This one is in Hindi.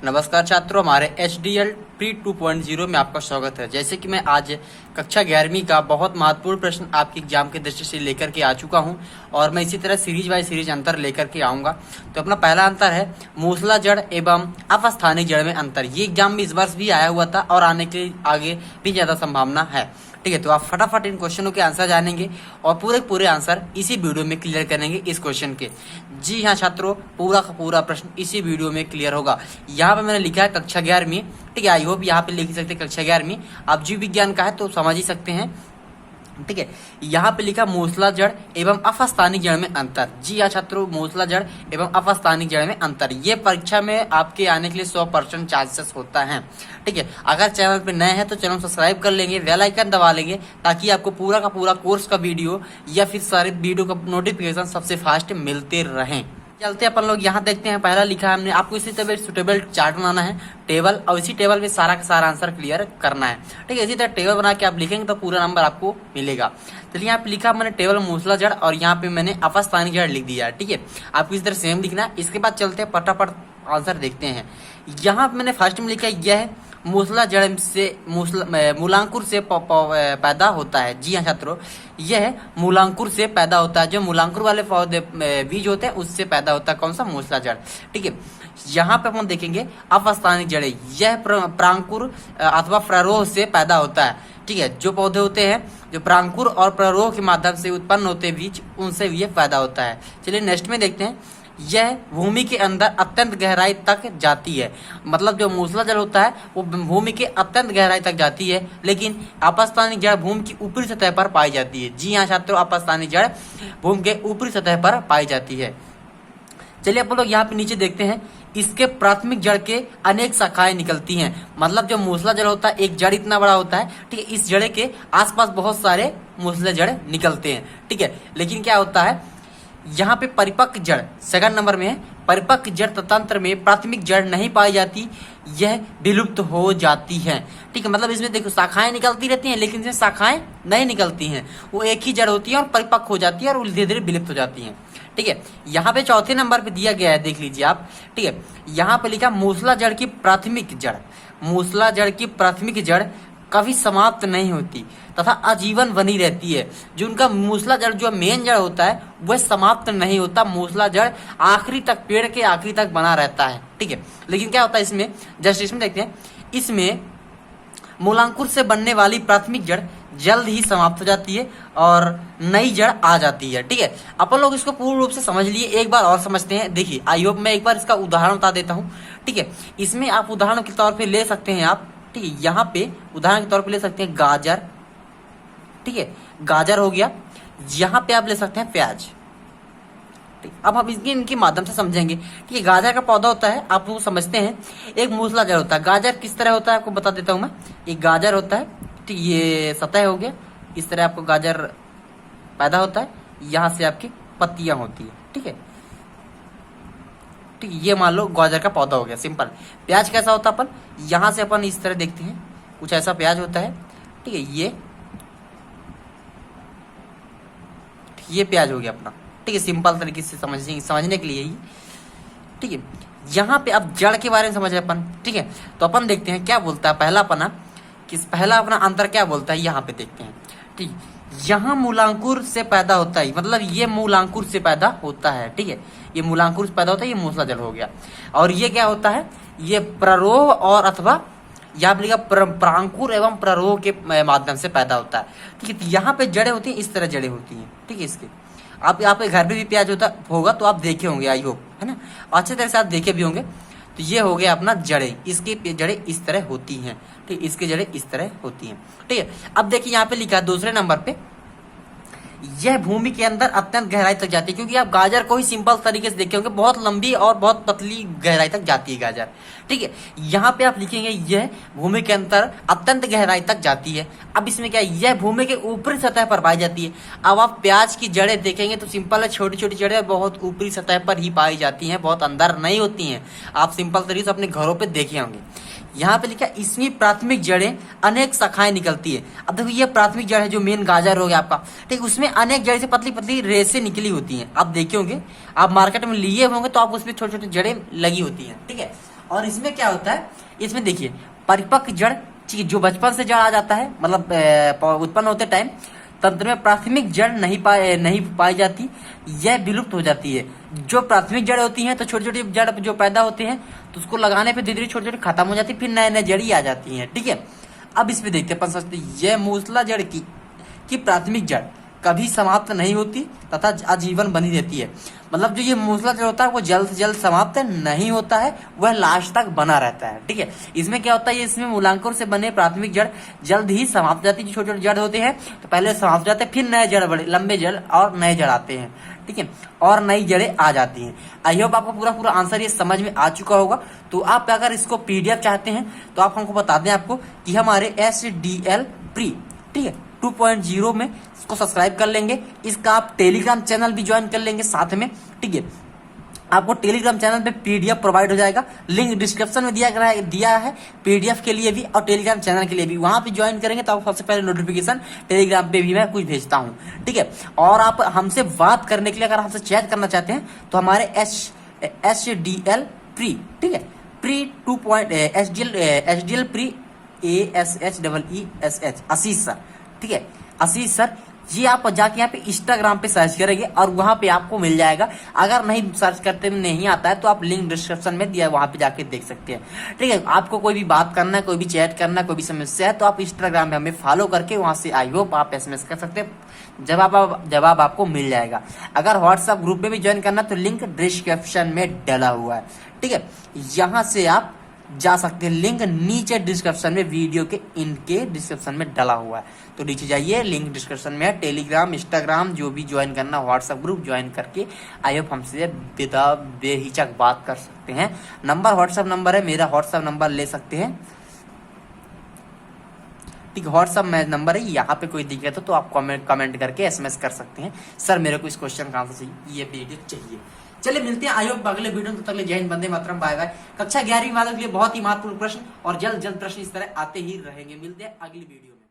नमस्कार छात्रों, हमारे HDL प्री 2.0 में आपका स्वागत है। जैसे कि मैं आज कक्षा 11वीं का बहुत महत्वपूर्ण प्रश्न आपके एग्जाम की दृष्टि से लेकर के आ चुका हूं और मैं इसी तरह सीरीज बाय सीरीज अंतर लेकर के आऊंगा। तो अपना पहला अंतर है मूसला जड़ एवं अपस्थानिक जड़ में अंतर। ये एग्जाम में इस वर्ष भी आया हुआ था और आने के आगे भी ज्यादा संभावना है। ठीक है, तो आप फटाफट इन क्वेश्चनों के आंसर जानेंगे और पूरे आंसर इसी वीडियो में क्लियर करेंगे इस क्वेश्चन के। जी हाँ छात्रों, पूरा का पूरा प्रश्न इसी वीडियो में क्लियर होगा। यहाँ पे मैंने लिखा है कक्षा 11वीं। ठीक है, आई होप यहाँ पे लिख सकते कक्षा 11वीं। आप जीव विज्ञान का है तो समझ ही सकते हैं। ठीक है, यहाँ पे लिखा मूसला जड़ एवं अपस्थानिक जड़ में अंतर। जी हाँ छात्रों, मूसला जड़ एवं अपस्थानिक जड़ में अंतर, ये परीक्षा में आपके आने के लिए 100% चांसेस होता है। ठीक है, अगर चैनल पे नए हैं तो चैनल सब्सक्राइब कर लेंगे, बेल आइकन दबा लेंगे ताकि आपको पूरा का पूरा कोर्स का वीडियो या फिर सारे वीडियो का नोटिफिकेशन सबसे फास्ट मिलते रहें। चलते अपन लोग यहाँ देखते हैं। पहला लिखा है हमने, आपको इसी तरह सुटेबल चार्ट बनाना है, टेबल, और इसी टेबल में सारा का सारा आंसर क्लियर करना है। ठीक है, इसी तरह टेबल बना के आप लिखेंगे तो पूरा नंबर आपको मिलेगा। चलिए यहाँ पे लिखा मैंने टेबल मूसला जड़ और यहाँ पे मैंने अपस्थानिक जड़ लिख दिया है। ठीक है, आपको इस तरह सेम लिखना है। इसके बाद चलते हैं फटाफट आंसर देखते हैं। यहाँ पे मैंने फर्स्ट में लिखा यह है मूसला जड़ से मूलांकुर से पैदा होता है। जी हाँ छात्रों, यह मूलांकुर से पैदा होता है। जो मूलांकुर वाले पौधे बीज होते हैं उससे पैदा होता है कौन सा? मूसला जड़। ठीक है, यहाँ पे हम देखेंगे अपस्थानिक जड़, यह प्रांकुर अथवा प्ररोह से पैदा होता है। ठीक है, जो पौधे होते हैं जो प्रांकुर और प्ररोह के माध्यम से उत्पन्न होते हैं बीज, उनसे ये पैदा होता है। चलिए नेक्स्ट में देखते हैं। यह भूमि के अंदर अत्यंत गहराई तक जाती है। मतलब जो मूसला जड़ होता है वो भूमि के अत्यंत गहराई तक जाती है, लेकिन अपस्थानिक जड़ भूमि की ऊपरी सतह पर पाई जाती है। जी हाँ छात्रों, अपस्थानिक जड़ भूमि के ऊपरी सतह पर पाई जाती है। चलिए अपन लोग यहाँ पे नीचे देखते हैं। इसके प्राथमिक जड़ के अनेक शाखाएं निकलती हैं। मतलब जो मूसला जड़ होता है एक जड़ इतना बड़ा होता है। ठीक है, इस जड़ के आसपास बहुत सारे मूसला जड़ निकलते हैं। ठीक है, लेकिन क्या होता है यहाँ पे परिपक्व जड़ सेकंड नंबर में है। परिपक्व जड़ तंत्र में प्राथमिक जड़ नहीं पाई जाती, यह विलुप्त हो जाती है। ठीक है, मतलब इसमें देखो शाखाएं निकलती रहती हैं लेकिन इसमें शाखाएं नहीं निकलती हैं, वो एक ही जड़ होती है और परिपक्व हो जाती है और धीरे धीरे विलुप्त हो जाती हैं। ठीक है, यहाँ पे चौथे नंबर पे दिया गया है, देख लीजिए आप। ठीक है, यहाँ पे लिखा मूसला जड़ की प्राथमिक जड़। मूसला जड़ की प्राथमिक जड़ कभी समाप्त नहीं होती तथा आजीवन बनी रहती है। जो उनका मूसला जड़ जो मेन जड़ होता है वह समाप्त नहीं होता। मूसला जड़ आखिरी तक, पेड़ के आखिरी तक बना रहता है। ठीक है, लेकिन क्या होता है इसमें, जस्ट इसमें देखते हैं, इसमें मूलांकुर से बनने वाली प्राथमिक जड़ जल्द ही समाप्त हो जाती है और नई जड़ आ जाती है। ठीक है, अपन लोग इसको पूर्ण रूप से समझ लिए, एक बार और समझते हैं। देखिए, आई होप मैं एक बार इसका उदाहरण बता देता हूँ। ठीक है, इसमें आप उदाहरण के तौर पे ले सकते हैं आप। ठीक है, यहाँ पे उदाहरण के तौर पे ले सकते हैं गाजर। ठीक है, गाजर हो गया। यहाँ पे आप ले सकते हैं प्याज। अब हम इनके माध्यम से समझेंगे। ठीक है, गाजर का पौधा होता है, आप लोग समझते हैं, एक मूसला जड़ होता है। गाजर किस तरह होता है आपको बता देता हूं मैं। एक गाजर होता है, ठीक, ये सतह हो गया, इस तरह आपको गाजर पैदा होता है, यहाँ से आपकी पत्तियां होती है। ठीक है, ठीक, ये मान लो गाजर का पौधा हो गया, सिंपल। प्याज कैसा होता है, अपन यहाँ से अपन इस तरह देखते हैं, कुछ ऐसा प्याज होता है। ठीक है, ये प्याज हो गया अपना। ठीक है, सिंपल तरीके से समझने के लिए ही। ठीक है, यहाँ पे अब जड़ के बारे में समझ रहे अपन। ठीक है, तो अपन देखते हैं क्या बोलता है पहला अपना, पहला अपना अंतर क्या बोलता है, यहाँ पे देखते हैं। ठीक, यहाँ मूलांकुर से पैदा होता है, मतलब ये मूलांकुर से पैदा होता है। ठीक है, ये मूलांकुर से पैदा होता है, ये मूसला जड़ हो गया। और ये क्या होता है, ये प्ररोह और अथवा यहाँ पे प्रांकुर एवं प्ररोह के माध्यम से पैदा होता है। ठीक है, यहाँ पे जड़ें होती हैं, इस तरह जड़ें होती हैं। ठीक है, इसके आप यहाँ पे घर पे भी प्याज होगा तो आप देखे होंगे, आई होप, है ना, अच्छे तरह से आप देखे भी होंगे। तो ये हो गया अपना जड़ें, इसकी जड़ें इस तरह होती हैं। ठीक, इसकी जड़ें इस तरह होती हैं। ठीक है, अब देखिए यहाँ पे लिखा है दूसरे नंबर पे, यह भूमि के अंदर अत्यंत गहराई तक जाती है। क्योंकि आप गाजर को ही सिंपल तरीके से देखे होंगे, बहुत लंबी और बहुत पतली गहराई तक जाती है गाजर। ठीक है, यहाँ पे आप लिखेंगे यह भूमि के अंदर अत्यंत गहराई तक जाती है। अब इसमें क्या है, यह भूमि के ऊपरी सतह पर पाई जाती है। अब आप प्याज की जड़ें देखेंगे तो सिंपल है, छोटी छोटी जड़ें बहुत ऊपरी सतह पर ही पाई जाती हैं, बहुत अंदर नहीं होती हैं। आप सिंपल तरीके से अपने घरों पर देखे होंगे। यहाँ पे लिखा इसमें प्राथमिक जड़ें अनेक शाखाएं निकलती है। अब देखो ये प्राथमिक जड़ है जो मेन गाजर हो गया आपका, ठीक, उसमें अनेक जड़ से पतली पतली रेसे निकली होती हैं। आप देखे होंगे, आप मार्केट में लिए होंगे तो आप उसमें छोटे छोटे जड़ें लगी होती हैं। ठीक है, और इसमें क्या होता है, इसमें देखिए परिपक्व जड़ जो बचपन से जड़ आ जाता है, मतलब उत्पन्न होते टाइम तंत्र में प्राथमिक जड़ नहीं पाई जाती, यह विलुप्त हो जाती है। जो प्राथमिक जड़ होती हैं तो छोटी छोटी जड़ जो पैदा होते हैं तो उसको लगाने पे धीरे धीरे छोटी छोटी खत्म हो जाती है, फिर नए नए जड़ी आ जाती हैं। ठीक है, अब इसमें देखते हैं अपन सोचते यह मूसला जड़ की प्राथमिक जड़ कभी समाप्त नहीं होती तथा आजीवन बनी रहती है। मतलब जो ये मूसला जड़ होता है वो जल्द से जल्द समाप्त नहीं होता है, वह लास्ट तक बना रहता है। ठीक है, इसमें क्या होता है, इसमें मूलांकुर से बने प्राथमिक जड़ जल्द ही समाप्त हो जाती है। जो छोटे छोटे जड़ होते हैं तो पहले समाप्त हो जाते हैं, फिर नए जड़ बड़े लंबे जड़ और नए जड़ आते हैं। ठीक है, और नई जड़ें आ जाती हैं। आई होप आपको पूरा आंसर ये समझ में आ चुका होगा। तो आप अगर इसको पीडीएफ चाहते हैं तो आप हमको बता दें आपको कि हमारे SDL प्री, ठीक है 2.0 में इसको सब्सक्राइब कर लेंगे। इसका आप टेलीग्राम चैनल भी ज्वाइन कर लेंगे साथ में। ठीक है, आपको टेलीग्राम चैनल पे पीडीएफ प्रोवाइड हो जाएगा, लिंक डिस्क्रिप्शन में दिया है पीडीएफ के लिए भी और टेलीग्राम चैनल के लिए भी। वहां पे ज्वाइन करेंगे तो आपको सबसे पहले नोटिफिकेशन टेलीग्राम पे भी मैं कुछ भेजता हूं। ठीक है, और आप हमसे बात करने के लिए अगर हमसे चैट करना चाहते हैं तो हमारे SDL प्री, ठीक है प्री SDL प्री ASHEESH आशीष सर। ठीक है, आशीष सर जी, आप जाके यहाँ पे इंस्टाग्राम पे सर्च करेंगे और वहां पे आपको मिल जाएगा। अगर नहीं सर्च करते में नहीं आता है तो आप लिंक डिस्क्रिप्शन में दिया है, वहां पे जाके देख सकते हैं। ठीक है, आपको कोई भी बात करना है, कोई भी चैट करना है, कोई भी समस्या है तो आप इंस्टाग्राम पे हमें फॉलो करके वहां से आई होप आप SMS कर सकते हैं, जवाब आपको मिल जाएगा। अगर व्हाट्सएप ग्रुप में भी ज्वाइन करना तो लिंक डिस्क्रिप्शन में डला हुआ है। ठीक है, यहाँ से आप जा सकते हैं, लिंक नीचे डिस्क्रिप्शन में वीडियो के इनके डिस्क्रिप्शन में डला हुआ है, तो नीचे जाइए, लिंक डिस्क्रिप्शन में है। टेलीग्राम, इंस्टाग्राम जो भी ज्वाइन करना, व्हाट्सएप ग्रुप ज्वाइन करके आई होप हमसे बेहिचक बात कर सकते हैं। नंबर व्हाट्सएप नंबर है मेरा, व्हाट्सएप नंबर ले सकते हैं। ठीक है, व्हाट्सएप में नंबर है, यहाँ पे कोई दिक्कत हो तो आप कमेंट करके SMS कर सकते हैं, सर मेरे को इस क्वेश्चन का आंसर चाहिए, ये वीडियो चाहिए। चलिए मिलते हैं आयोग अगले वीडियो में, तब तक जय हिंद, वंदे मातरम, बाय बाय। कक्षा 11वीं वालों के लिए बहुत ही महत्वपूर्ण प्रश्न और जल्द प्रश्न इस तरह आते ही रहेंगे। मिलते हैं अगली वीडियो में।